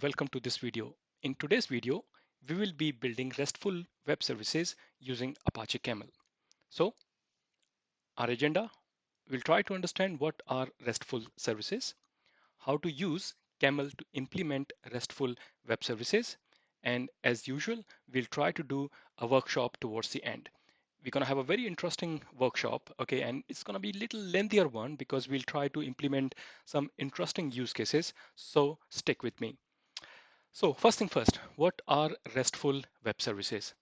Welcome to this video. In today's video, we will be building RESTful web services using Apache Camel. So, our agenda, we'll try to understand what are RESTful services, how to use Camel to implement RESTful web services, and as usual, we'll try to do a workshop towards the end. We're going to have a very interesting workshop, okay, and it's going to be a little lengthier one because we'll try to implement some interesting use cases. So, stick with me. So first thing first, what are RESTful web services?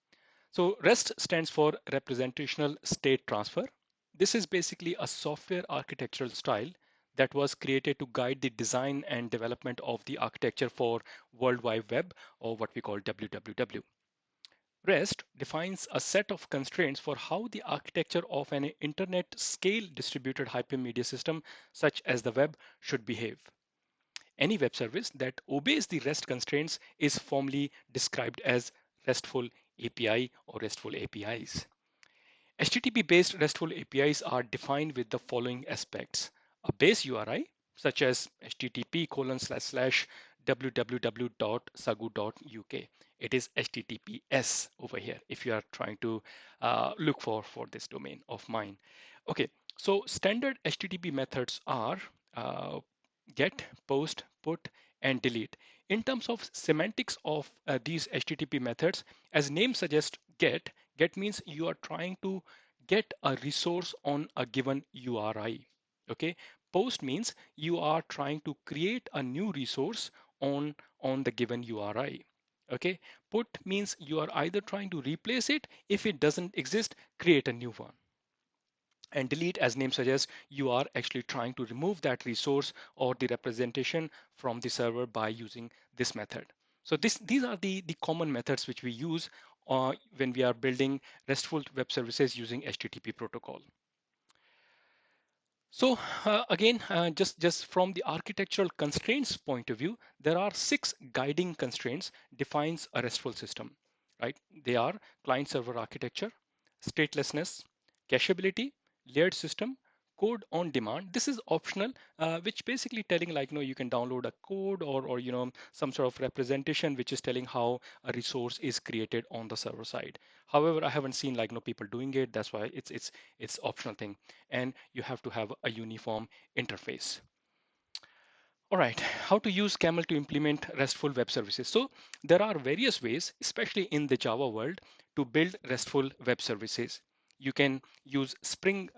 So REST stands for Representational State Transfer. This is basically a software architectural style that was created to guide the design and development of the architecture for World Wide Web, or what we call WWW. REST defines a set of constraints for how the architecture of an internet scale distributed hypermedia system such as the web should behave. Any web service that obeys the REST constraints is formally described as RESTful API or RESTful APIs. HTTP-based RESTful APIs are defined with the following aspects. A base URI, such as http://www.sagu.uk. It is HTTPS over here if you are trying to look for this domain of mine. Okay, so standard HTTP methods are uh, get, post, put, and delete. In terms of semantics of these HTTP methods, as name suggests, get means you are trying to get a resource on a given URI. Okay, post means you are trying to create a new resource on the given URI. Okay, put means you are either trying to replace it. If it doesn't exist, create a new one. And delete, as name suggests, you are actually trying to remove that resource or the representation from the server by using this method. So these are the common methods which we use when we are building RESTful web services using HTTP protocol. So again, just from the architectural constraints point of view, there are 6 guiding constraints defines a RESTful system, right? They are client server architecture, statelessness, cacheability, layered system, code on demand. This is optional, which basically telling like, you can download a code or some sort of representation, which is telling how a resource is created on the server side. However, I haven't seen like, people doing it. That's why it's optional thing. And you have to have a uniform interface. All right, how to use Camel to implement RESTful web services. So there are various ways, especially in the Java world, to build RESTful web services. You can use Spring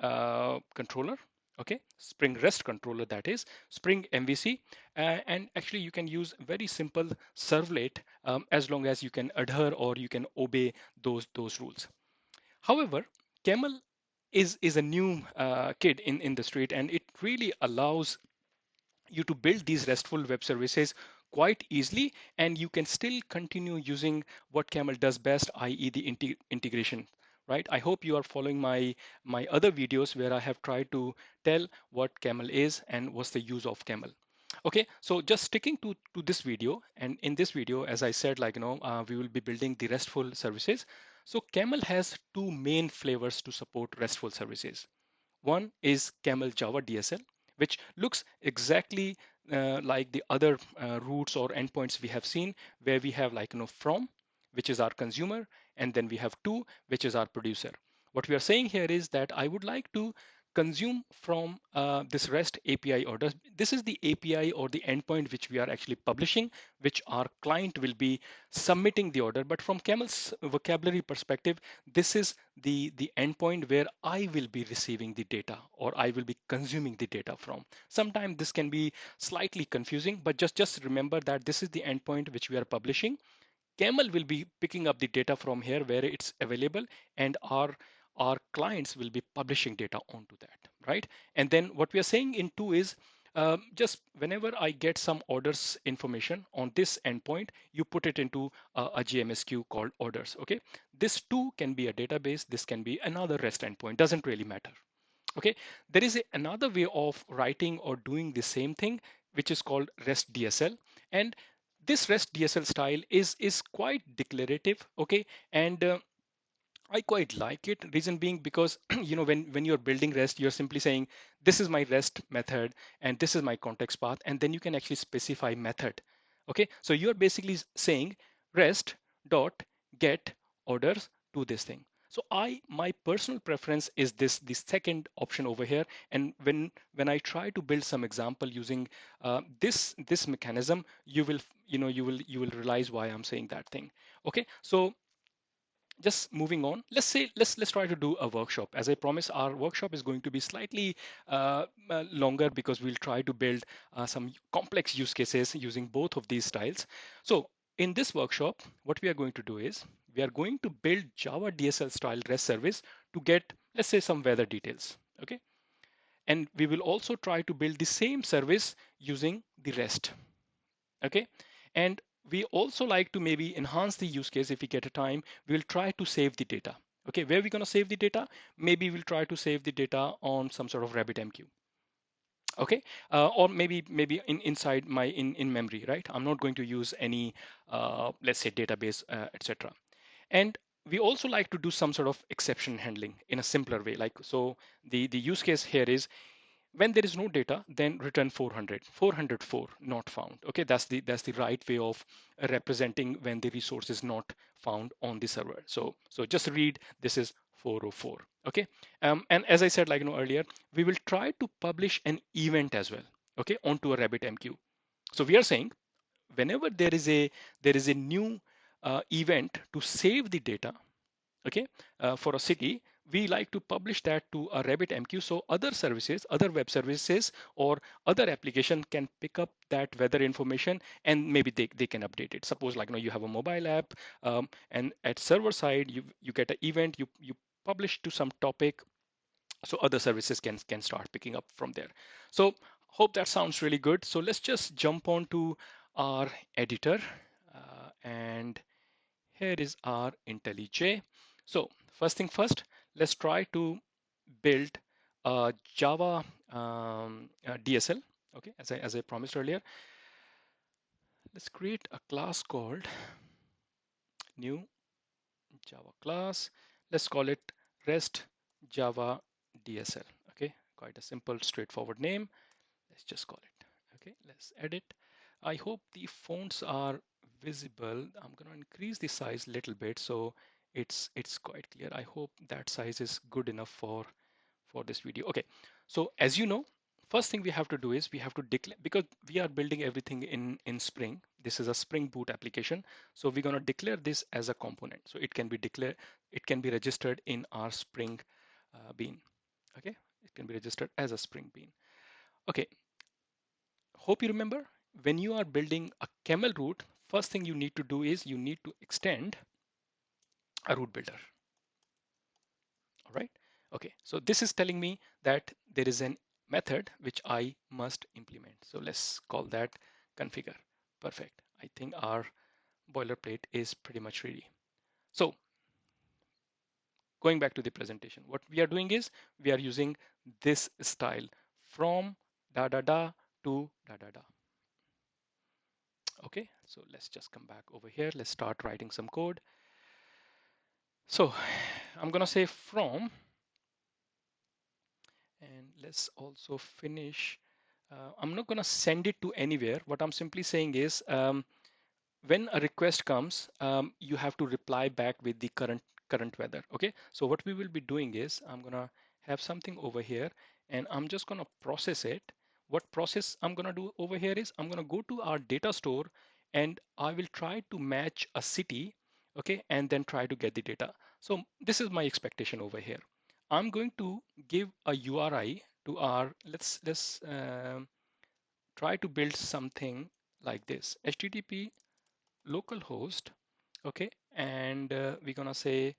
controller, okay, Spring REST controller, that is Spring MVC, and actually you can use very simple servlet as long as you can adhere or you can obey those rules. However, Camel is a new kid in the street, and it really allows you to build these RESTful web services quite easily, and you can still continue using what Camel does best, i.e. the integration. Right? I hope you are following my other videos where I have tried to tell what Camel is and what's the use of Camel. Okay, so just sticking to this video, and in this video, as I said, like we will be building the RESTful services. So Camel has two main flavors to support RESTful services. One is Camel Java DSL, which looks exactly like the other routes or endpoints we have seen, where we have like from, which is our consumer, and then we have to, which is our producer. What we are saying here is that I would like to consume from this REST API order. This is the API or the endpoint which we are actually publishing, which our client will be submitting the order. But from Camel's vocabulary perspective, this is the endpoint where I will be receiving the data or I will be consuming the data from. Sometimes this can be slightly confusing, but just remember that this is the endpoint which we are publishing. Camel will be picking up the data from here where it's available, and our clients will be publishing data onto that, right? And then what we are saying in two is just whenever I get some orders information on this endpoint, you put it into a GMS queue called orders. Okay, this too can be a database, this can be another REST endpoint, doesn't really matter. Okay, there is another way of writing or doing the same thing, which is called REST DSL. And this REST DSL style is quite declarative, okay, and I quite like it. Reason being because when you're building REST, you're simply saying this is my REST method and this is my context path, and then you can actually specify method. Okay, so you're basically saying rest dot get orders to this thing. So my personal preference is this second option over here. And when I try to build some example using this mechanism, you will realize why I'm saying that thing. Okay, so just moving on, let's try to do a workshop. As I promised, our workshop is going to be slightly longer because we'll try to build some complex use cases using both of these styles. So in this workshop, what we are going to do is we are going to build Java DSL style REST service to get, let's say, some weather details. Okay, and we will also try to build the same service using the REST. Okay, and we also like to maybe enhance the use case. If we get a time, we'll try to save the data. Okay, where are we going to save the data? Maybe we'll try to save the data on some sort of RabbitMQ. Okay, or maybe inside my in memory, right? I'm not going to use any let's say database, etc. And we also like to do some sort of exception handling in a simpler way. Like, so the use case here is when there is no data, then return 404 not found. Okay, that's the right way of representing when the resource is not found on the server. So just read this is 404. Okay, and as I said, like earlier, we will try to publish an event as well. Okay, onto a RabbitMQ. So we are saying whenever there is a new event to save the data, okay, for a city, we like to publish that to a RabbitMQ so other services, other web services, or other application can pick up that weather information and maybe they can update it. Suppose like you have a mobile app, and at server side you get an event, you publish to some topic, so other services can start picking up from there. So hope that sounds really good. So let's just jump on to our editor, and here is our IntelliJ. So first thing first, let's try to build a Java DSL. Okay, as I promised earlier, let's create a class called new Java class. Let's call it Rest Java DSL. Okay, quite a simple, straightforward name. Let's just call it. Okay, let's edit. I hope the fonts are visible. I'm going to increase the size a little bit so it's quite clear. I hope that size is good enough for this video. Okay, so as you know, first thing we have to do is we have to declare, because we are building everything in Spring. This is a Spring Boot application, so we're going to declare this as a component, so it can be declared, it can be registered in our Spring bean. Okay, it can be registered as a Spring bean. Okay, hope you remember, when you are building a camel route, first thing you need to do is you need to extend a route builder. All right. Okay, so this is telling me that there is an method which I must implement. So let's call that configure. Perfect. I think our boilerplate is pretty much ready. So going back to the presentation, what we are doing is we are using this style from da da da to da da da. Okay, so let's just come back over here. Let's start writing some code. So I'm gonna say from, and let's also finish. I'm not gonna send it to anywhere. What I'm simply saying is when a request comes, you have to reply back with the current weather. Okay, so what we will be doing is I'm gonna have something over here and I'm just gonna process it. What process I'm gonna do over here is I'm gonna go to our data store and I will try to match a city, okay, and then try to get the data. So this is my expectation over here. I'm going to give a URI to our, let's try to build something like this, HTTP localhost, okay, and we're gonna say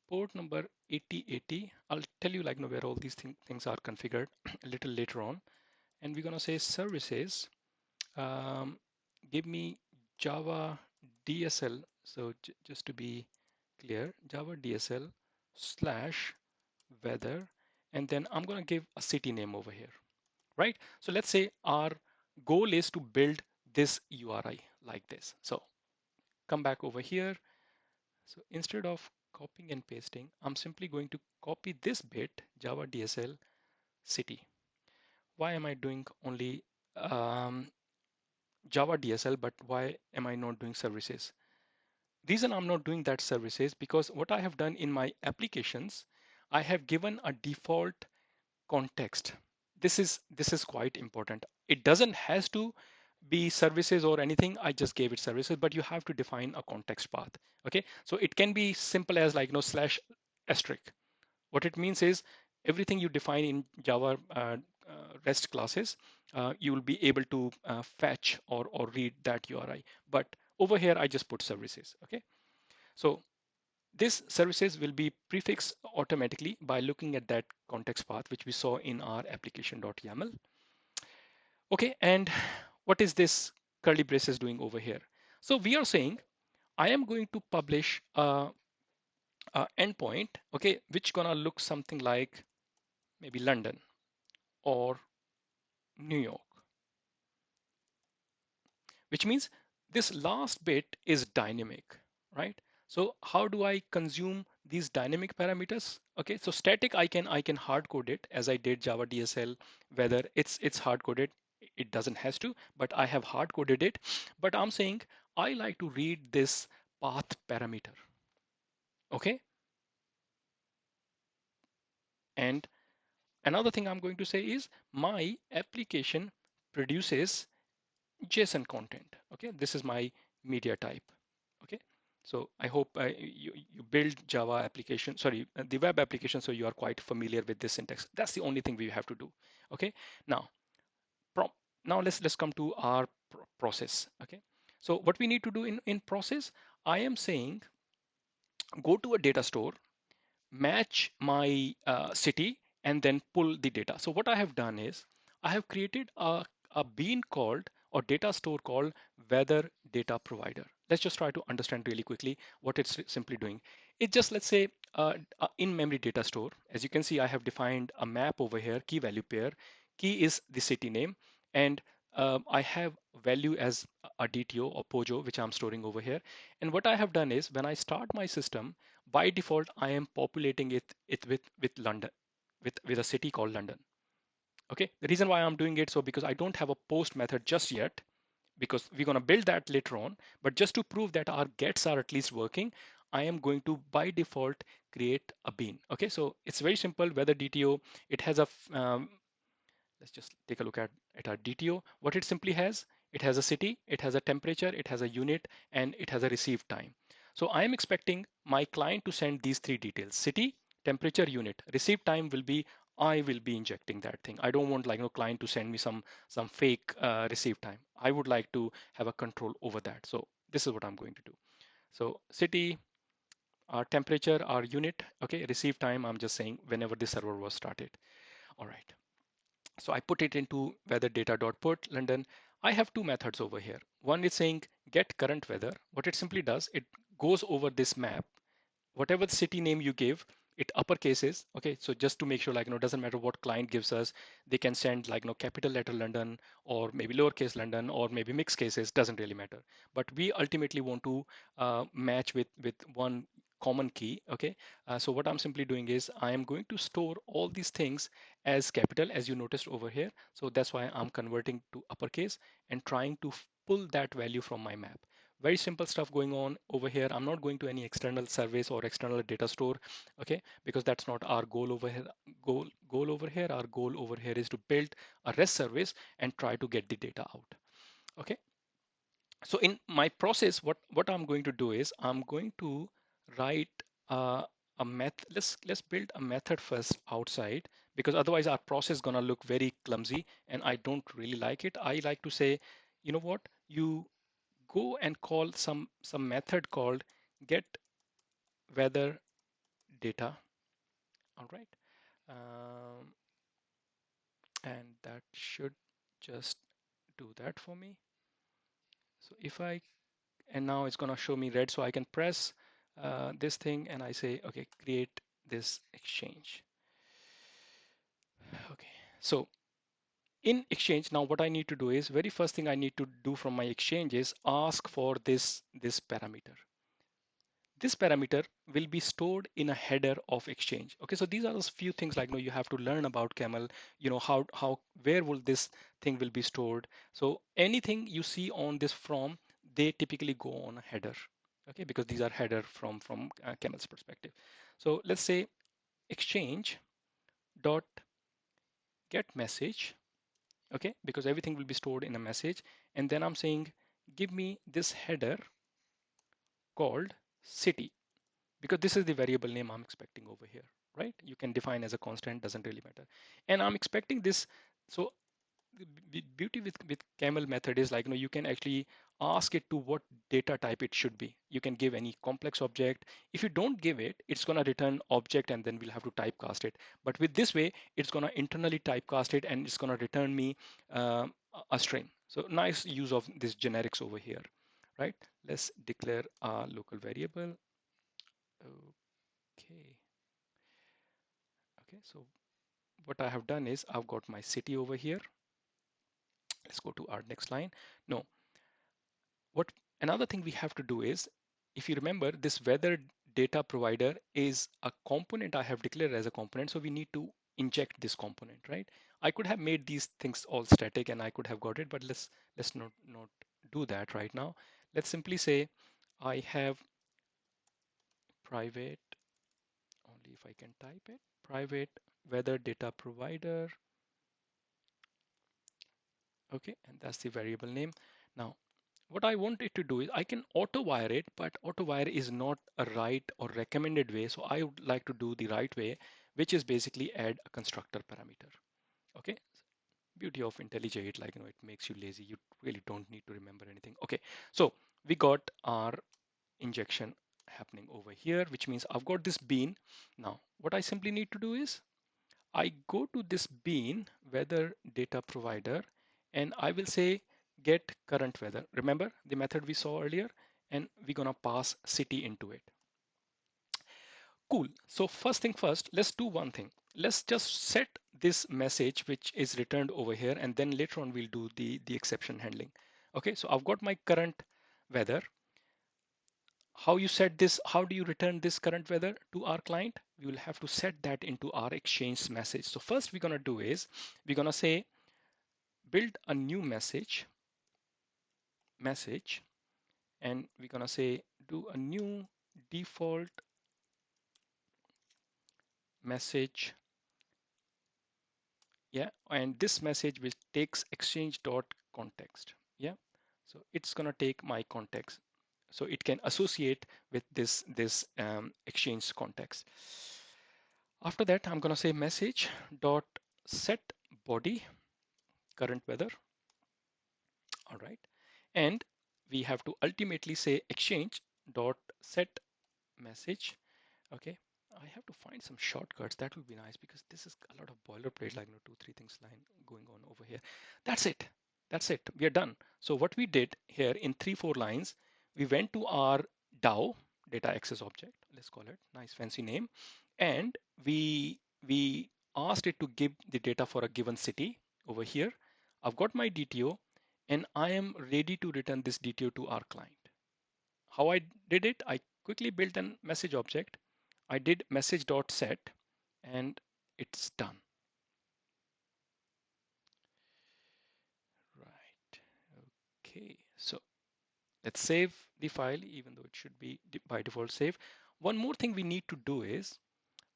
port number 8080. I'll tell you like where all these things are configured a little later on, and we're gonna say services, um, give me Java DSL. So just to be clear, Java DSL slash weather, and then I'm gonna give a city name over here, right? So let's say our goal is to build this URI like this. So come back over here. So instead of copying and pasting, I'm simply going to copy this bit, Java DSL city. Why am I doing only Java DSL, but why am I not doing services? Reason I'm not doing that services because what I have done in my applications, I have given a default context. This is quite important. It doesn't has to be services or anything. I just gave it services, but you have to define a context path. Okay, so it can be simple as like slash asterisk. What it means is everything you define in Java REST classes, you will be able to fetch or read that URI. But over here, I just put services. Okay, so this services will be prefixed automatically by looking at that context path, which we saw in our application.yaml. Okay, and what is this curly braces doing over here? So we are saying I am going to publish a endpoint, okay, which gonna look something like maybe London or New York, which means this last bit is dynamic, right? So how do I consume these dynamic parameters? Okay, so static I can hard code it as I did Java DSL, whether it's hard coded, it doesn't has to, but I have hard coded it. But I'm saying I like to read this path parameter. Okay, and another thing I'm going to say is my application produces JSON content. Okay, this is my media type. Okay, so I hope you build Java application, sorry, the web application, so you are quite familiar with this syntax. That's the only thing we have to do. Okay, now pro now let's come to our process. Okay, so what we need to do in process, I am saying go to a data store, match my city, and then pull the data. So what I have done is I have created a bean called or data store called weather data provider. Let's just try to understand really quickly what it's simply doing. It just, let's say, in-memory data store. As you can see, I have defined a map over here, key value pair. Key is the city name, and I have value as a DTO or POJO, which I'm storing over here. And what I have done is when I start my system, by default, I am populating it with London, with a city called London. Okay, the reason why I'm doing it, so because I don't have a post method just yet, because we're going to build that later on, but just to prove that our gets are at least working, I am going to by default create a bean. Okay, so it's very simple. Weather DTO, it has a let's just take a look at our DTO. What it simply has, it has a city, it has a temperature, it has a unit, and it has a receive time. So I am expecting my client to send these three details: city, temperature, unit. Receive time will be, I will be injecting that thing. I don't want like client to send me some fake receive time. I would like to have a control over that. So this is what I'm going to do. So city, our temperature, our unit. Okay, receive time, I'm just saying whenever the server was started. All right. So I put it into weather data.put London. I have two methods over here. One is saying get current weather. What it simply does, it goes over this map, whatever the city name you give, it uppercases. Okay, so just to make sure, like, doesn't matter what client gives us, they can send like capital letter London or maybe lowercase London or maybe mixed cases, doesn't really matter. But we ultimately want to match with one common key. Okay, so what I'm simply doing is I am going to store all these things as capital, as you noticed over here. So that's why I'm converting to uppercase and trying to pull that value from my map. Very simple stuff going on over here. I'm not going to any external service or external data store, okay, because that's not our goal over here. Goal over here, our goal over here is to build a REST service and try to get the data out. Okay, so in my process, what I'm going to do is I'm going to write a method. Let's build a method first outside, because otherwise our process is gonna look very clumsy and I don't really like it. I like to say, you know what, you go and call some method called get weather data. All right, um, and that should just do that for me. So if I, and now it's going to show me red, so I can press this thing and I say, okay, create this exchange. Okay, so in exchange, now what I need to do is, very first thing I need to do from my exchange is ask for this parameter. This parameter will be stored in a header of exchange. Okay, so these are those few things like, you have to learn about Camel, where will this thing will be stored. So anything you see on this from, they typically go on a header. Okay, because these are header from Camel's perspective. So let's say exchange dot get message. Okay, because everything will be stored in a message, and then I'm saying give me this header called city, because this is the variable name I'm expecting over here, right? You can define as a constant, doesn't really matter. And I'm expecting this. So the beauty with Camel method is like, you can actually ask it to what data type it should be. You can give any complex object. If you don't give it, it's going to return object, and then we'll have to typecast it. But with this way, it's going to internally typecast it, and it's going to return me a string. So nice use of this generics over here, right? Let's declare a local variable. Okay. Okay, so what I have done is I've got my city over here. Let's go to our next line. No, what another thing we have to do is, if you remember, this weather data provider is a component I have declared as a component, so we need to inject this component, right? I could have made these things all static and I could have got it, but let's not do that right now. Let's simply say I have private, only if I can type it, private weather data provider. Okay, and that's the variable name. Now, what I want it to do is I can auto wire it, but auto wire is not a right or recommended way. So I would like to do the right way, which is basically add a constructor parameter. Okay, beauty of IntelliJ, like, it makes you lazy. You really don't need to remember anything. Okay, so we got our injection happening over here, which means I've got this bean. Now, what I simply need to do is I go to this bean weather data provider, and I will say get current weather. Remember the method we saw earlier, and we're gonna pass city into it. Cool. So first thing first, let's do one thing. Let's just set this message which is returned over here, and then later on we'll do the exception handling. Okay, so I've got my current weather. How you set this, how do you return this current weather to our client? We will have to set that into our exchange message. So first we're going to do is we're going to say build a new message, and we're going to say do a new default message. Yeah, and this message which takes exchange dot context. Yeah, so it's going to take my context, so it can associate with this exchange context. After that, I'm going to say message dot set body current weather. All right, and we have to ultimately say exchange dot set message. Okay, I have to find some shortcuts. That would be nice, because this is a lot of boilerplate, like, 2 3 things line going on over here. That's it. That's it. We are done. So what we did here in 3 4 lines, we went to our DAO, data access object, let's call it, nice fancy name, and we asked it to give the data for a given city over here. I've got my DTO, and I am ready to return this DTO to our client. How I did it, I quickly built a message object. I did message.set, and it's done. Right. Okay. So let's save the file, even though it should be by default save. One more thing we need to do is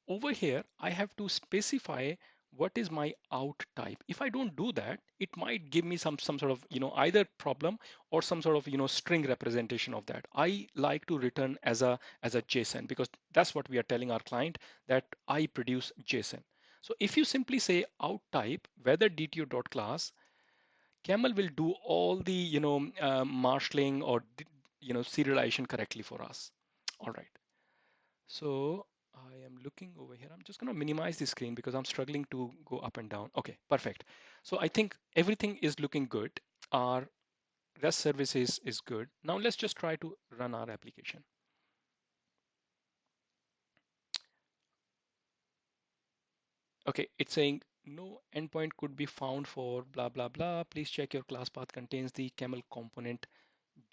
over here, I have to specify what is my out type. If I don't do that, it might give me some sort of, either problem or some sort of, string representation of that. I like to return as a JSON, because that's what we are telling our client, that I produce JSON. So if you simply say out type whether DTO.class, Camel will do all the, marshalling or, serialization correctly for us. All right. So I am looking over here. I'm just going to minimize the screen because I'm struggling to go up and down. Okay, perfect. So I think everything is looking good. Our REST services is good. Now let's just try to run our application. Okay, it's saying no endpoint could be found for blah, blah, blah. Please check your class path contains the camel component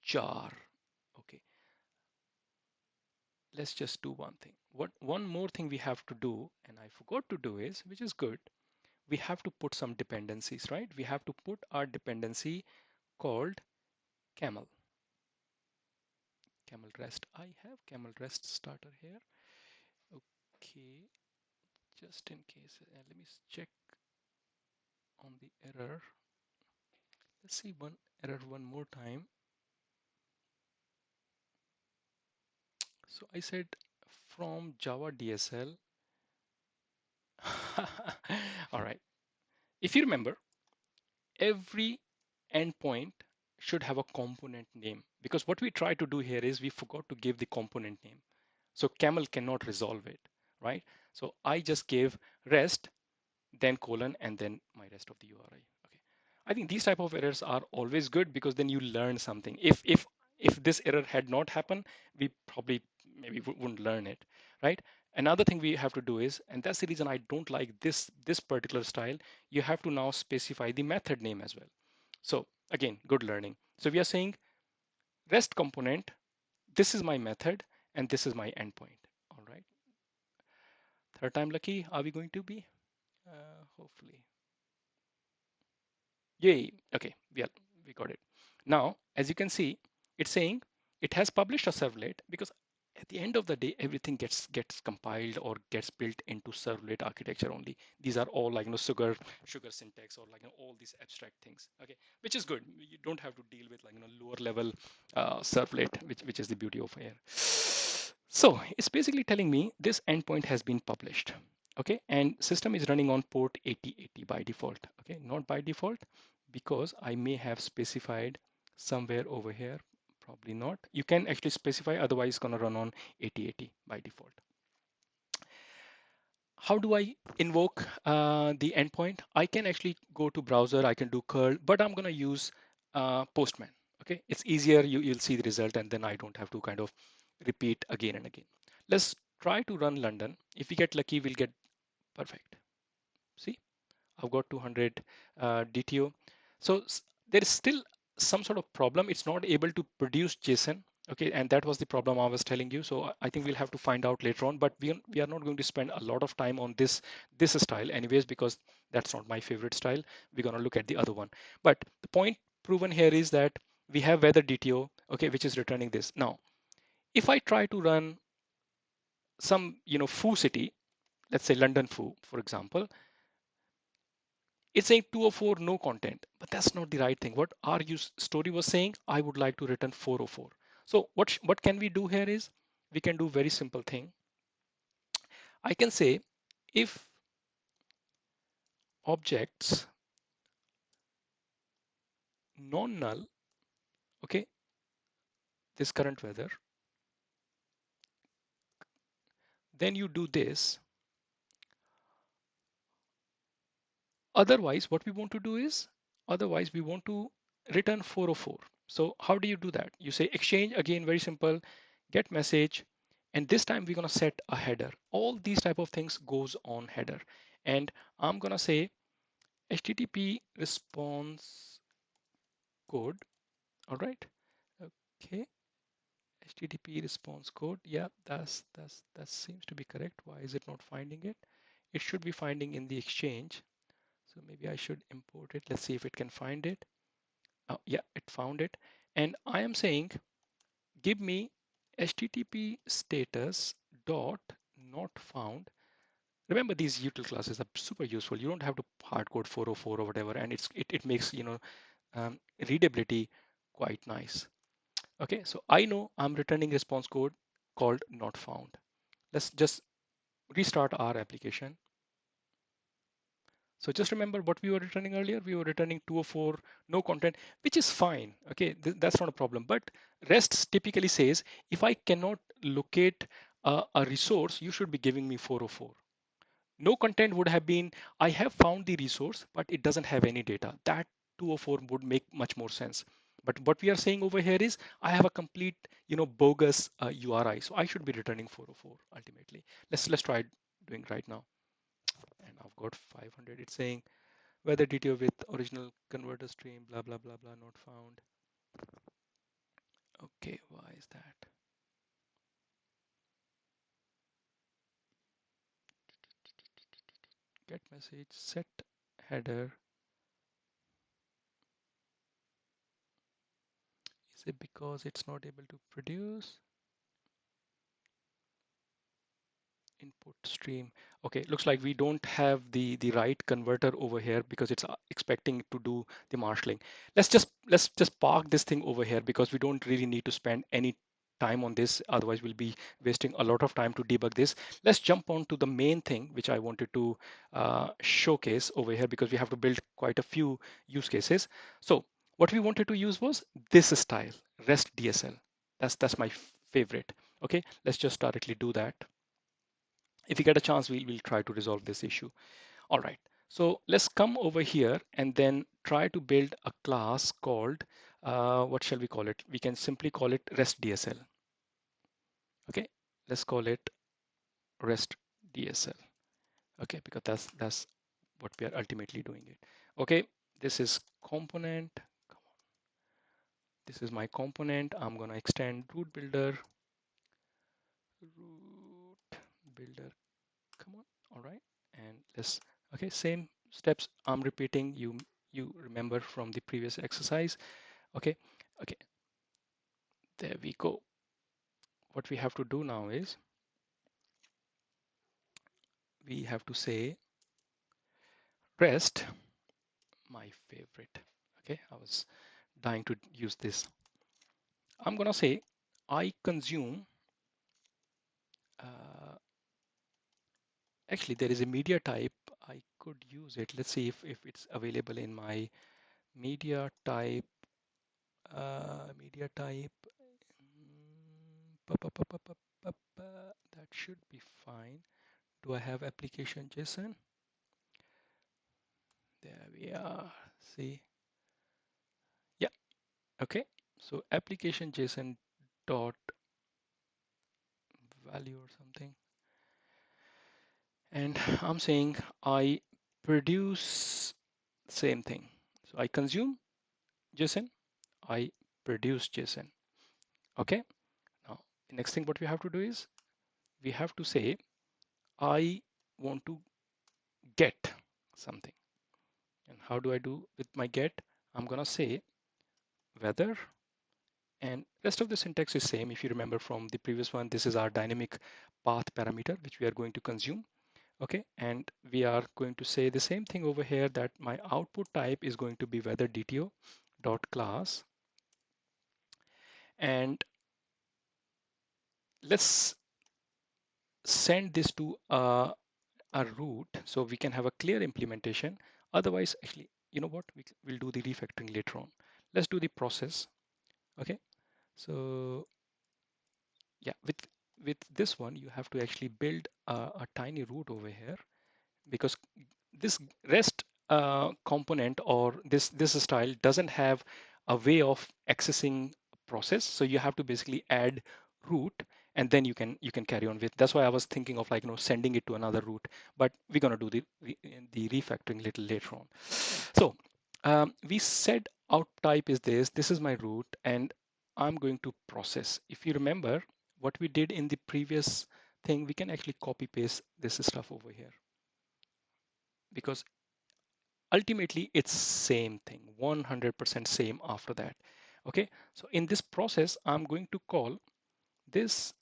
jar. Okay. let's just do one thing. One more thing we have to do, and I forgot to do is, which is good, we have to put some dependencies, right? We have to put our dependency called camel. Camel rest. I have camel rest starter here. Okay, just in case, let me check on the error. Let's see one error one more time. So I said from Java DSL. All right. If you remember, every endpoint should have a component name, because what we try to do here is we forgot to give the component name. So camel cannot resolve it, right? So I just gave rest, then colon, and then my rest of the URI. Okay. I think these type of errors are always good, because then you learn something. If this error had not happened, we probably maybe wouldn't learn it, right? Another thing we have to do is, and that's the reason I don't like this particular style, you have to now specify the method name as well. So again, good learning. So we are saying rest component, this is my method, and this is my endpoint. All right. Third time lucky, are we going to be? Hopefully. Yay. Okay, we got it. Now, as you can see, it's saying it has published a servlet, because at the end of the day, everything gets compiled or gets built into servlet architecture only. These are all like sugar syntax, or like all these abstract things. Okay, which is good. You don't have to deal with like lower level servlet, which is the beauty of air. So it's basically telling me this endpoint has been published. Okay, and system is running on port 8080 by default. Okay, not by default, because I may have specified somewhere over here, probably not. You can actually specify, otherwise it's going to run on 8080 by default. How do I invoke the endpoint? I can actually go to browser, I can do curl, but I'm going to use Postman. Okay, it's easier, you'll see the result, and then I don't have to kind of repeat again and again. Let's try to run London. If we get lucky, we'll get perfect. See, I've got 200 DTO. So there is still some sort of problem. It's not able to produce JSON. Okay, and that was the problem I was telling you. So I think we'll have to find out later on. But we are not going to spend a lot of time on this style, anyways, because that's not my favorite style. We're gonna look at the other one. But the point proven here is that we have weather DTO, okay, which is returning this. Now, if I try to run some foo city, let's say London foo, for example, it's saying 204 no content, but that's not the right thing. What our story was saying, I would like to return 404. So what can we do here is, we can do very simple thing. I can say if objects non-null, okay, this current weather, then you do this. Otherwise, what we want to do is, otherwise we want to return 404. So how do you do that? You say exchange, again, very simple, get message, and this time we're going to set a header. All these type of things goes on header, and I'm going to say HTTP response code. All right. Okay. HTTP response code. Yeah, that seems to be correct. Why is it not finding it? It should be finding in the exchange. So maybe I should import it. Let's see if it can find it. Oh, yeah, it found it. And I am saying, give me HTTP status dot not found. Remember, these util classes are super useful. You don't have to hard code 404 or whatever, and it makes readability quite nice. Okay, so I know I'm returning response code called not found. Let's just restart our application. So just remember what we were returning earlier. We were returning 204 no content, which is fine. Okay, that's not a problem. But REST typically says, if I cannot locate a resource, you should be giving me 404. No content would have been, I have found the resource, but it doesn't have any data. That 204 would make much more sense. But what we are saying over here is, I have a complete, bogus URI. So I should be returning 404 ultimately. Let's try doing right now. And I've got 500. It's saying whether DTO with original converter stream, blah, blah, blah, blah, not found. Okay, why is that? get message set header. Is it because it's not able to produce input stream? Okay, looks like we don't have the right converter over here because it's expecting it to do the marshalling. Let's just park this thing over here because we don't really need to spend any time on this, otherwise we'll be wasting a lot of time to debug this. Let's jump on to the main thing which I wanted to showcase over here, because we have to build quite a few use cases. So what we wanted to use was this style, Rest DSL. That's my favorite. Okay, let's just directly do that. If we get a chance, we'll try to resolve this issue. All right, so let's come over here and then try to build a class called, what shall we call it? We can simply call it Rest DSL. Okay, let's call it Rest DSL. Okay, because that's what we are ultimately doing it. Okay, this is component. This is my component. I'm gonna extend root builder. Root builder. Come on. All right, and let's. Okay, same steps I'm repeating. You remember from the previous exercise. Okay, okay. There we go. What we have to do now is we have to say rest. My favorite. Okay, I was dying to use this. I'm gonna say I consume. Actually, there is a media type. I could use it. Let's see if it's available in my media type. Media type. That should be fine. Do I have application JSON? There we are. See. Yeah. Okay. So application JSON dot value or something. And I'm saying I produce same thing. So I consume JSON, I produce JSON. Okay. Now, the next thing what we have to do is we have to say I want to get something. And how do I do with my get? I'm gonna say whether, and rest of the syntax is same. If you remember from the previous one, this is our dynamic path parameter which we are going to consume. Okay, and we are going to say the same thing over here, that my output type is going to be whether DTO dot class. And let's send this to a root so we can have a clear implementation. Otherwise, actually, you know what, we'll do the refactoring later on. Let's do the process. Okay, so yeah, with this one you have to actually build a tiny root over here, because this REST component or this style doesn't have a way of accessing process, so you have to basically add root, and then you can carry on with. That's why I was thinking of, like, sending it to another root, but we're going to do the refactoring little later on. So we said out type is this is my root, and I'm going to process. If you remember what we did in the previous thing, we can actually copy paste this stuff over here, because ultimately it's same thing, 100% same after that. Okay, so in this process I'm going to call this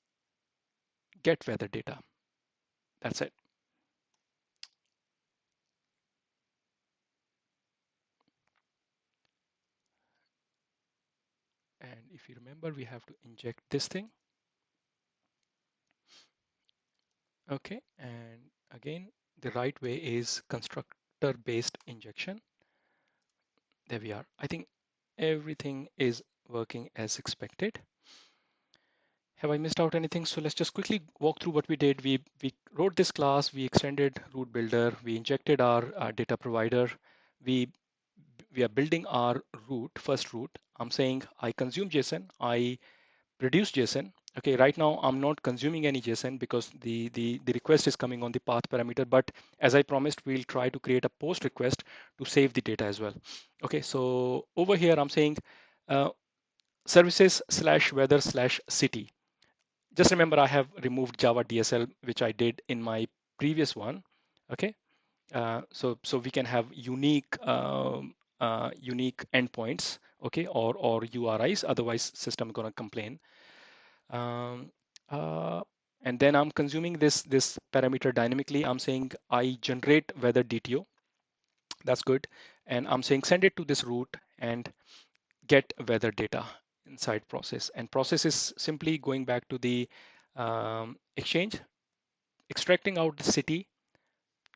get weather data. That's it. And if you remember, we have to inject this thing. Okay, and again the right way is constructor based injection. There we are. I think everything is working as expected. Have I missed out anything? So let's just quickly walk through what we did. We wrote this class, we extended root builder, we injected our data provider, we are building our root, first root. I'm saying I consume JSON, I produce JSON. Okay, right now I'm not consuming any JSON because the request is coming on the path parameter, but as I promised, we'll try to create a post request to save the data as well. Okay, so over here I'm saying services slash weather slash city. Just remember, I have removed Java DSL, which I did in my previous one. Okay, So we can have unique endpoints, okay, or URIs. Otherwise, system gonna complain. Um, uh, and then I'm consuming this parameter dynamically. I'm saying I generate weather DTO. That's good. And I'm saying send it to this route and get weather data inside process. And process is simply going back to the exchange, extracting out the city,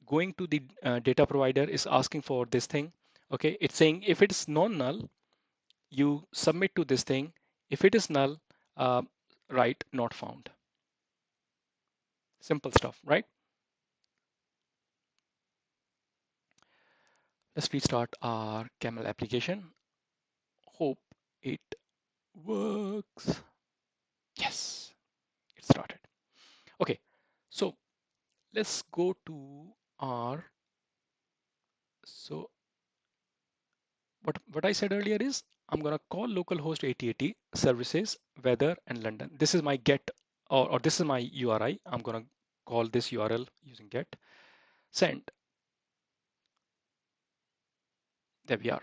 going to the data provider, is asking for this thing. Okay, it's saying if it's non-null, you submit to this thing. If it is null, uh, write not found. Simple stuff, right? Let's restart our Camel application. Hope it works. Yes, it started. Okay, so let's go to our, so what I said earlier is I'm going to call localhost 8080 services, weather, and London. This is my get, or this is my URI. I'm going to call this URL using get, send. There we are.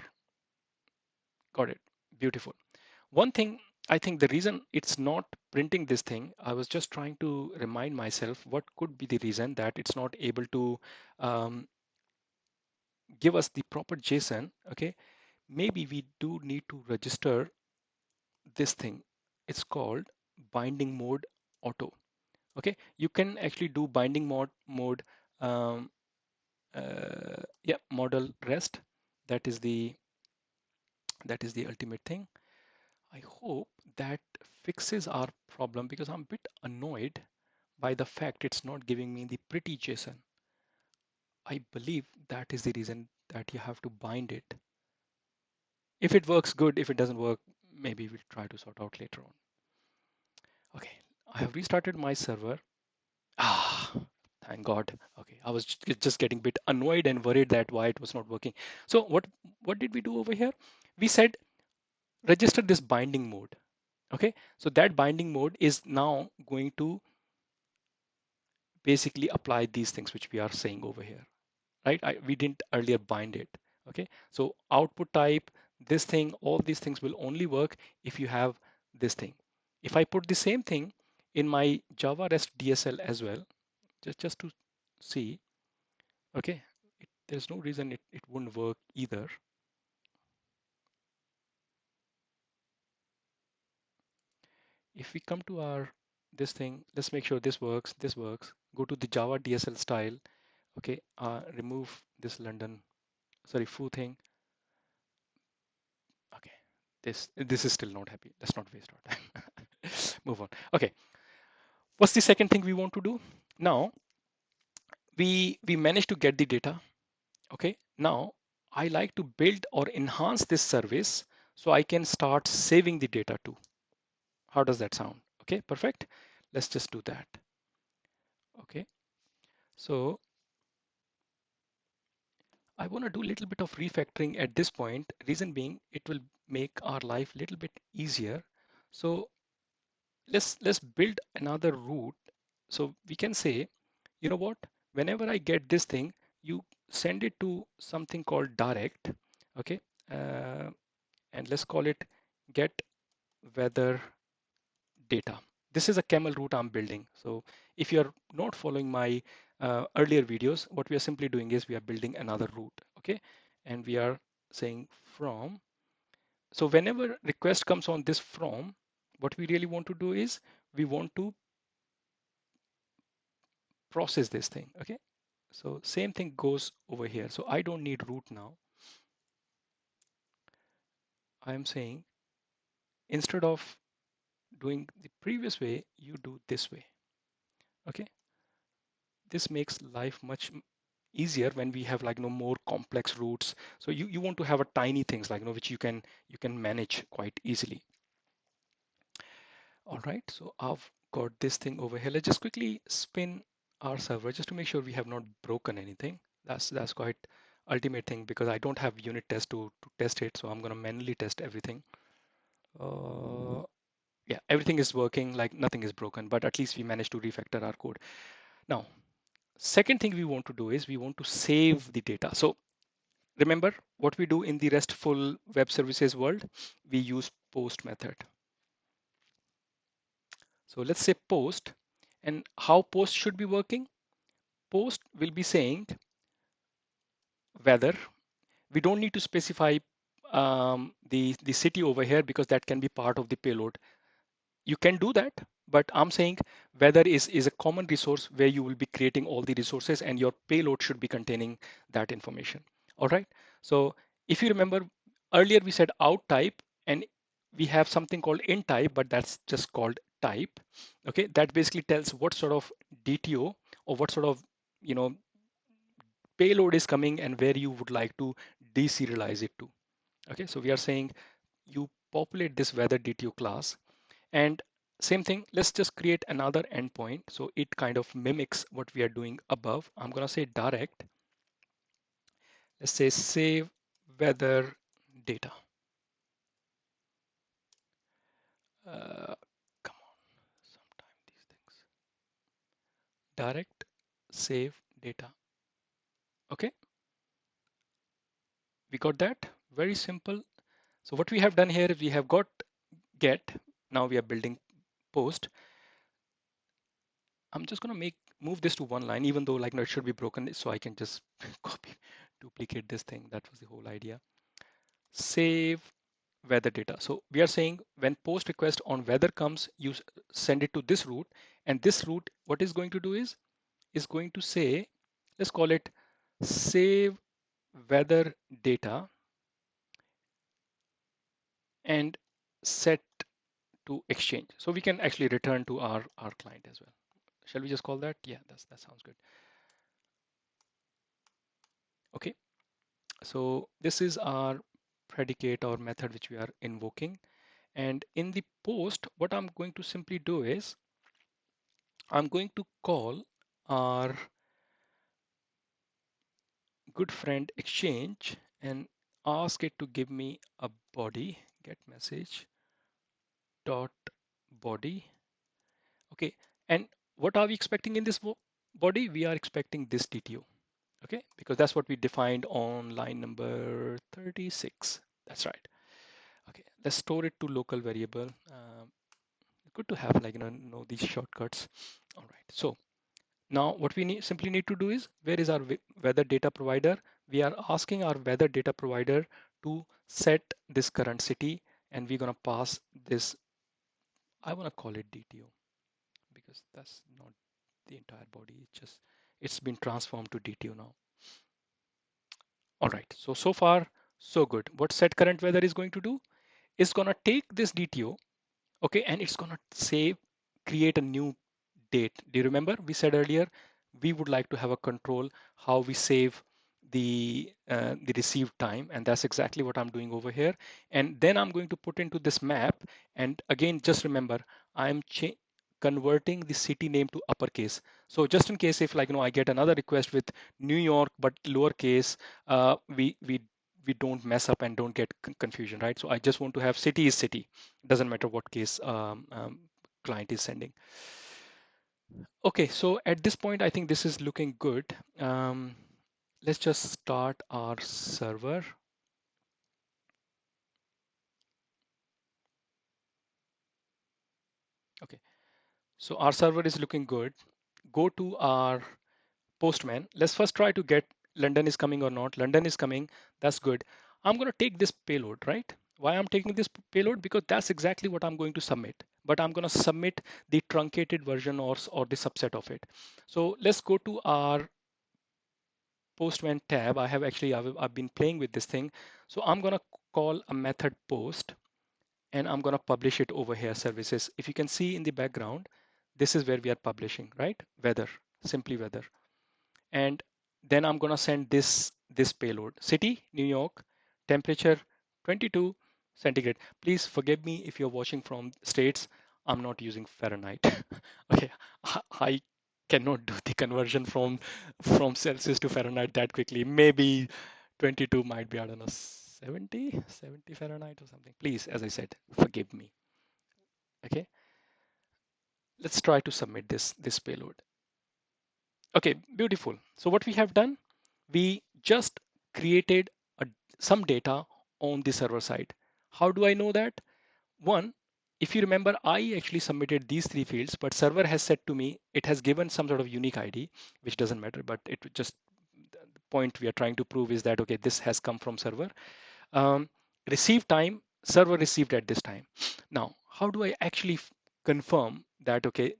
Got it. Beautiful. One thing, I think the reason it's not printing this thing, I was just trying to remind myself what could be the reason that it's not able to um, give us the proper JSON. Okay, maybe we do need to register this thing. It's called binding mode auto. Okay, you can actually do binding mode um, yeah, model rest. That is the ultimate thing. I hope that fixes our problem, because I'm a bit annoyed by the fact it's not giving me the pretty JSON. I believe that is the reason that you have to bind it. If it works, good. If it doesn't work, maybe we'll try to sort out later on. Okay, I have restarted my server. Ah, thank God. Okay, I was just getting a bit annoyed and worried that why it was not working. So what did we do over here? We said register this binding mode. Okay, so that binding mode is now going to basically apply these things which we are saying over here, right? We didn't earlier bind it. Okay, so output type, this thing, all these things will only work if you have this thing. If I put the same thing in my Java REST DSL as well, just to see, okay, there's no reason it wouldn't work either. If we come to our this thing, let's make sure this works, go to the Java DSL style. Okay, remove this London, sorry, foo thing. Okay, this is still not happy. Let's not waste our time. Move on. Okay, what's the second thing we want to do? Now we managed to get the data. Okay, now I like to build or enhance this service so I can start saving the data too. How does that sound? Okay, perfect. Let's just do that. Okay, so I want to do a little bit of refactoring at this point. Reason being, it will make our life a little bit easier. So let's build another route. So we can say, you know what, whenever I get this thing, you send it to something called direct. Okay, and let's call it get weather data. This is a camel route I'm building. So if you're not following my earlier videos, what we are simply doing is we are building another route. Okay, and we are saying from. So whenever request comes on this from, what we really want to do is we want to process this thing. Okay, so same thing goes over here. So I don't need root now. I'm saying instead of doing the previous way, you do this way. Okay, this makes life much easier when we have like more complex routes. So you want to have a tiny things like which you can manage quite easily. All right, so I've got this thing over here. Let's just quickly spin our server just to make sure we have not broken anything. That's quite ultimate thing, because I don't have unit test to test it. So I'm going to manually test everything. Yeah, everything is working, like nothing is broken, but at least we managed to refactor our code. Now, Second thing we want to do is we want to save the data. So remember what we do in the RESTful web services world? We use post method. So let's say post, and how post should be working? Post will be saying whether. We don't need to specify the city over here because that can be part of the payload. You can do that, but I'm saying whether is a common resource where you will be creating all the resources and your payload should be containing that information. All right. So if you remember earlier we said out type and we have something called in type, but that's just called type. Okay. That basically tells what sort of DTO or what sort of, you know, payload is coming and where you would like to deserialize it to. Okay. So we are saying you populate this weather DTO class. And same thing, let's just create another endpoint. So it kind of mimics what we are doing above. I'm going to say direct. Let's say save weather data. Come on, sometimes these things. Direct save data. Okay, we got that. Very simple. So what we have done here is we have got get. Now we are building post. I'm just going to move this to one line, even though like no, it should be broken, so I can just copy, duplicate this thing. That was the whole idea. Save weather data. So we are saying when post request on weather comes, you send it to this route, and this route, what is going to do is going to say, let's call it save weather data and set to exchange. So we can actually return to our client as well. Shall we just call that? Yeah, that sounds good. Okay. So this is our predicate or method which we are invoking. And in the post, what I'm going to simply do is I'm going to call our good friend exchange and ask it to give me a body get message dot body. Okay. And what are we expecting in this body? We are expecting this DTO. Okay. Because that's what we defined on line number 36. That's right. Okay. Let's store it to local variable. Good to have like, know these shortcuts. All right. So now what we simply need to do is, where is our weather data provider? We are asking our weather data provider to set this current city, and we're going to pass this. I want to call it DTO because that's not the entire body. It's been transformed to DTO now. All right. So far, so good. What set current weather is going to do is going to take this DTO, okay, and it's going to create a new date. Do you remember we said earlier we would like to have a control how we save the received time, and that's exactly what I'm doing over here. And then I'm going to put into this map, and again just remember I'm converting the city name to uppercase. So just in case if like I get another request with New York but lowercase, we don't mess up and don't get confusion, right? So I just want to have city is city, doesn't matter what case client is sending. Okay, so at this point, I think this is looking good. Let's just start our server. Okay, so our server is looking good. Go to our Postman. Let's first try to get London is coming or not. London is coming. That's good. I'm going to take this payload, right? Why I'm taking this payload? Because that's exactly what I'm going to submit. But I'm going to submit the truncated version or the subset of it. So let's go to our Postman tab. I've been playing with this thing. So I'm going to call a method post and I'm going to publish it over here services. If you can see in the background, this is where we are publishing, right? Weather, simply weather. And then I'm going to send this payload. City, New York, temperature 22 centigrade. Please forgive me if you're watching from States. I'm not using Fahrenheit. Okay, I cannot do the conversion from Celsius to Fahrenheit that quickly. Maybe 22 might be, I don't know, 70 Fahrenheit or something. Please, as I said, forgive me. Okay, let's try to submit this payload. Okay, beautiful. So what we have done, we just created some data on the server side. How do I know that? One, if you remember, I actually submitted these three fields, but server has said to me, it has given some sort of unique ID, which doesn't matter, but it just, the point we are trying to prove is that, okay, this has come from server. Um, receive time, server received at this time. Now, how do I actually confirm that, okay,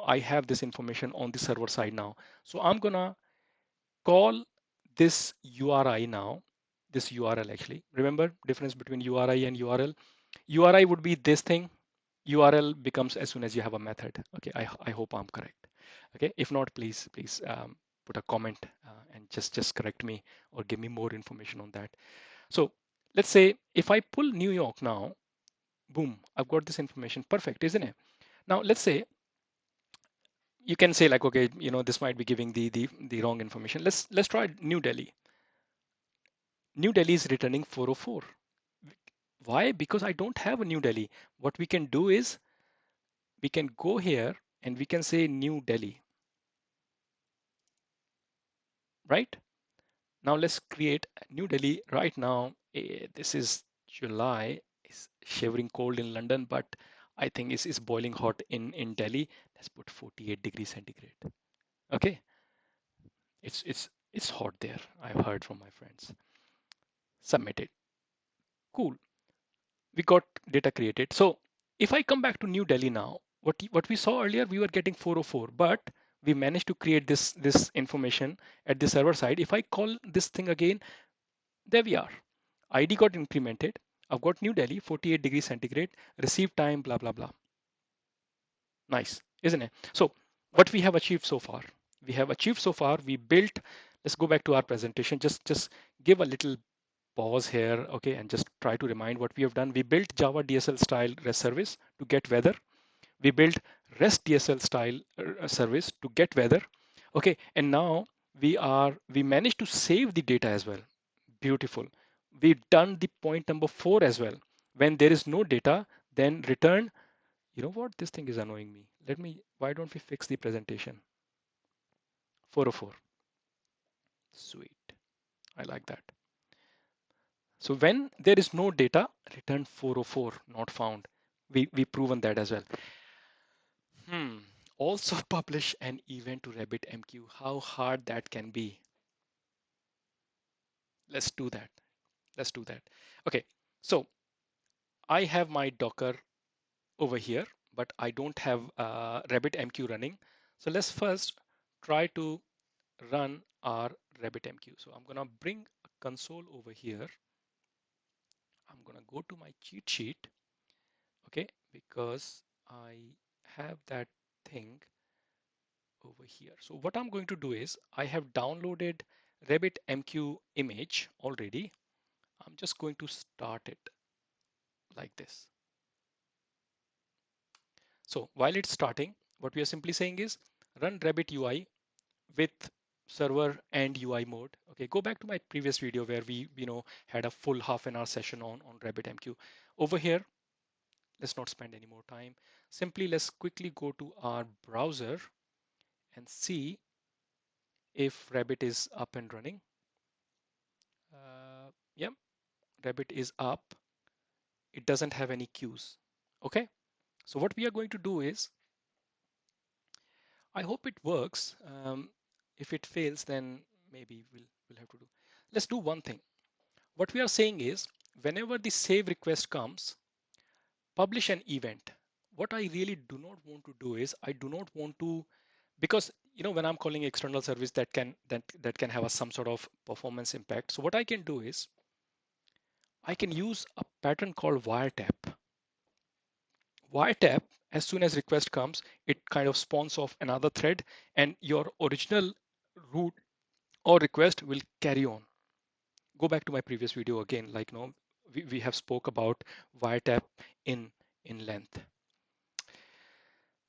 I have this information on the server side now? So I'm gonna call this URI now, this URL actually. Remember difference between URI and URL? URI would be this thing. URL becomes as soon as you have a method. Okay, I hope I'm correct. Okay, if not, please put a comment and just correct me or give me more information on that. So let's say if I pull New York now, boom, I've got this information. Perfect, isn't it? Now let's say you can say like, okay, this might be giving the wrong information. Let's try New Delhi. New Delhi is returning 404. Why? Because I don't have a New Delhi. What we can do is we can go here and we can say New Delhi, right? Now let's create New Delhi right now. This is July. It's shivering cold in London, but I think it's boiling hot in Delhi. Let's put 48 degrees centigrade. Okay, it's hot there. I've heard from my friends. Submitted. Cool. We got data created. So if I come back to New Delhi now, what we saw earlier, we were getting 404, but we managed to create this information at the server side. If I call this thing again, there we are. ID got incremented. I've got New Delhi, 48 degrees centigrade, receive time, blah, blah, blah. Nice, isn't it? So what we have achieved so far, we built, let's go back to our presentation, just give a little pause here, okay, and just try to remind what we have done. We built Java DSL style REST service to get weather. We built Rest DSL style service to get weather. Okay, and now we managed to save the data as well. Beautiful. We've done the point number 4 as well. When there is no data, then return. You know what? This thing is annoying me. Why don't we fix the presentation? 404. Sweet. I like that. So when there is no data, return 404, not found. We proven that as well. Also publish an event to RabbitMQ. How hard that can be. Let's do that. Let's do that. Okay, so I have my Docker over here, but I don't have RabbitMQ running. So let's first try to run our RabbitMQ. So I'm gonna bring a console over here. I'm gonna go to my cheat sheet, okay, because I have that thing over here. So what I'm going to do is I have downloaded RabbitMQ image already. I'm just going to start it like this. So while it's starting, what we are simply saying is run Rabbit UI with server and UI mode. Okay, go back to my previous video where we had a full half an hour session on RabbitMQ. Over here, let's not spend any more time. Simply let's quickly go to our browser and see if Rabbit is up and running. Yep, Rabbit is up. It doesn't have any queues. Okay, so what we are going to do is, I hope it works. If it fails, then maybe we'll have to do. Let's do one thing. What we are saying is, whenever the save request comes, publish an event. What I really do not want to do is, I do not want to, because when I'm calling external service that can have some sort of performance impact. So what I can do is, I can use a pattern called wiretap. Wiretap, as soon as request comes, it kind of spawns off another thread, and your original root or request will carry on. Go back to my previous video again, like we have spoke about wiretap in length.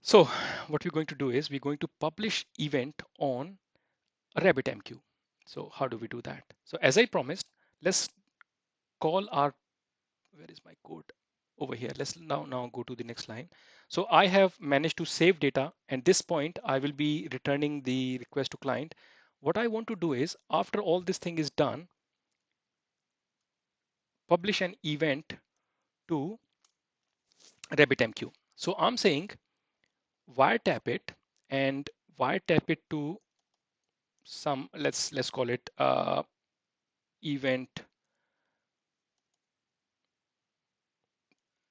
So what we're going to do is we're going to publish event on RabbitMQ. So how do we do that? So as I promised, let's call our, where is my code? over here. Let's now go to the next line. So I have managed to save data, and this point I will be returning the request to client. What I want to do is, after all this thing is done, publish an event to RabbitMQ. So I'm saying wiretap it and wiretap it to some, let's call it event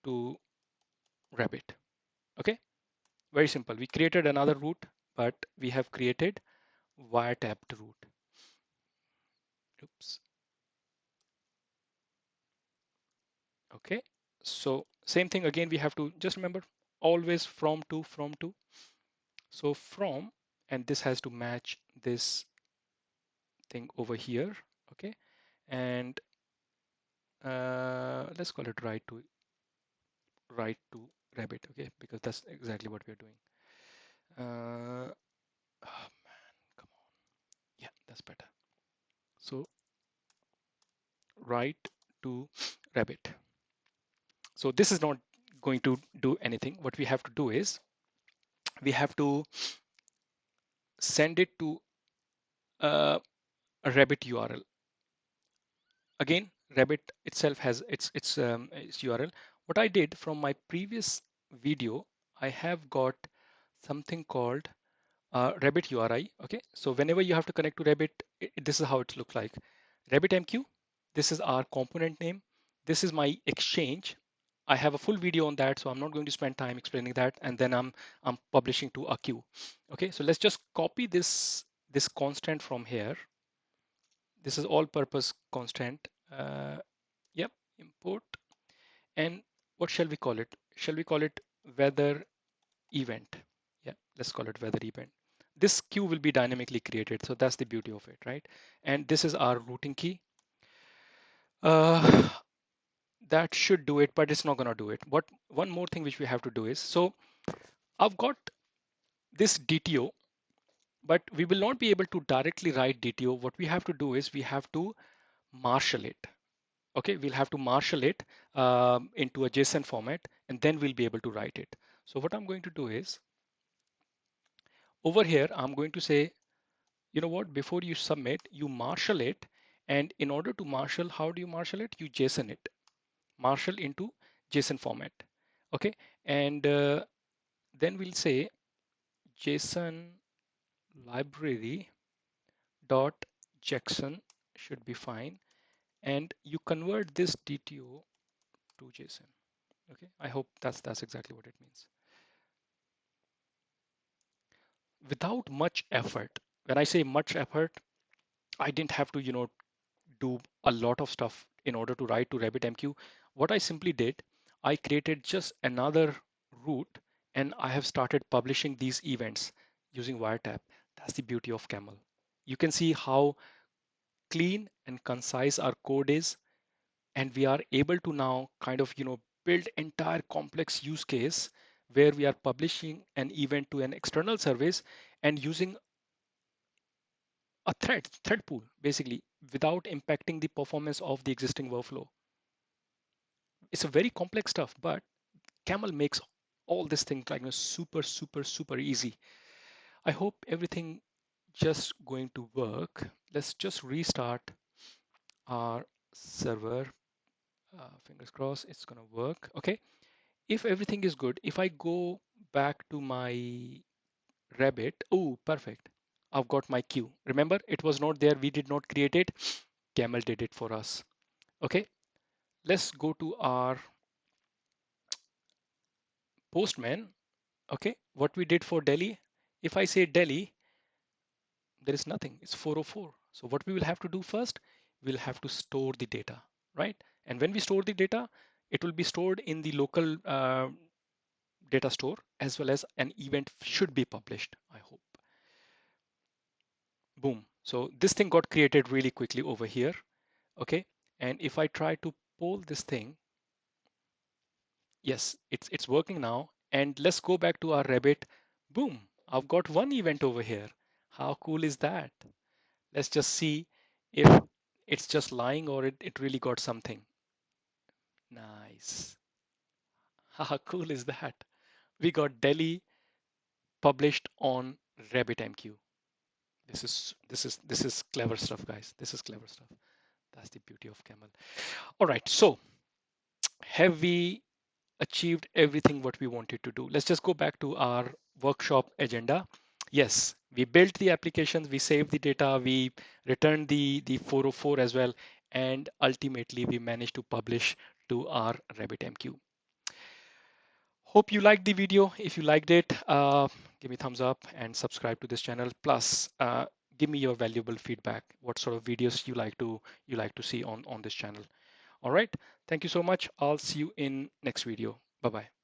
to Rabbit. Okay, very simple. We created another route, but we have created wiretapped route. Oops. Okay, so same thing again. We have to just remember always from to. So from, and this has to match this thing over here. Okay, and let's call it right to Rabbit. Okay, because that's exactly what we're doing. Oh man, come on. Yeah, that's better. So right to Rabbit. So this is not going to do anything. What we have to do is we have to send it to a Rabbit URL. Again, Rabbit itself has its URL. What I did from my previous video, I have got something called Rabbit URI. Okay, so whenever you have to connect to Rabbit, this is how it looks like. RabbitMQ, this is our component name. This is my exchange. I have a full video on that, so I'm not going to spend time explaining that. And then I'm publishing to a queue. Okay, so let's just copy this constant from here. This is all-purpose constant. Yep, import. And what shall we call it? Shall we call it weather event? Yeah, let's call it weather event. This queue will be dynamically created, so that's the beauty of it, right? And this is our routing key. That should do it, but it's not going to do it. What one more thing which we have to do is, so I've got this DTO, but we will not be able to directly write DTO. What we have to do is we have to marshal it. Okay, we'll have to marshal it into a JSON format, and then we'll be able to write it. So what I'm going to do is over here, I'm going to say, you know what, before you submit, you marshal it. And in order to marshal, how do you marshal it? You JSON it, marshal into JSON format. Okay, and then we'll say JSON library dot JSON should be fine. And you convert this DTO to JSON. Okay, I hope that's exactly what it means. Without much effort, when I say much effort, I didn't have to, do a lot of stuff in order to write to RabbitMQ. What I simply did, I created just another route, and I have started publishing these events using wiretap. That's the beauty of Camel. You can see how clean and concise our code is, and we are able to now kind of, build entire complex use case where we are publishing an event to an external service and using a thread pool, basically, without impacting the performance of the existing workflow. It's a very complex stuff, but Camel makes all this thing like super easy. I hope everything just going to work. Let's just restart our server. Fingers crossed it's gonna work. Okay, if everything is good, if I go back to my Rabbit, oh, perfect. I've got my queue. Remember, it was not there. We did not create it. Camel did it for us. Okay, let's go to our Postman. Okay, what we did for Delhi. If I say Delhi, there is nothing. It's 404. So what we will have to do first, we'll have to store the data, right? And when we store the data, it will be stored in the local data store, as well as an event should be published, I hope. Boom. So this thing got created really quickly over here. Okay. And if I try to poll this thing, yes, it's working now. And let's go back to our Rabbit. Boom. I've got one event over here. How cool is that? Let's just see if it's just lying or it really got something. Nice. How cool is that? We got Delhi published on RabbitMQ. This is clever stuff, guys. This is clever stuff. That's the beauty of Camel. All right, so have we achieved everything what we wanted to do? Let's just go back to our workshop agenda. Yes, we built the applications, we saved the data, we returned the 404 as well, and ultimately we managed to publish to our RabbitMQ. Hope you liked the video. If you liked it, give me thumbs up and subscribe to this channel. Plus, give me your valuable feedback. What sort of videos you like to see on this channel. All right. Thank you so much. I'll see you in next video. Bye bye.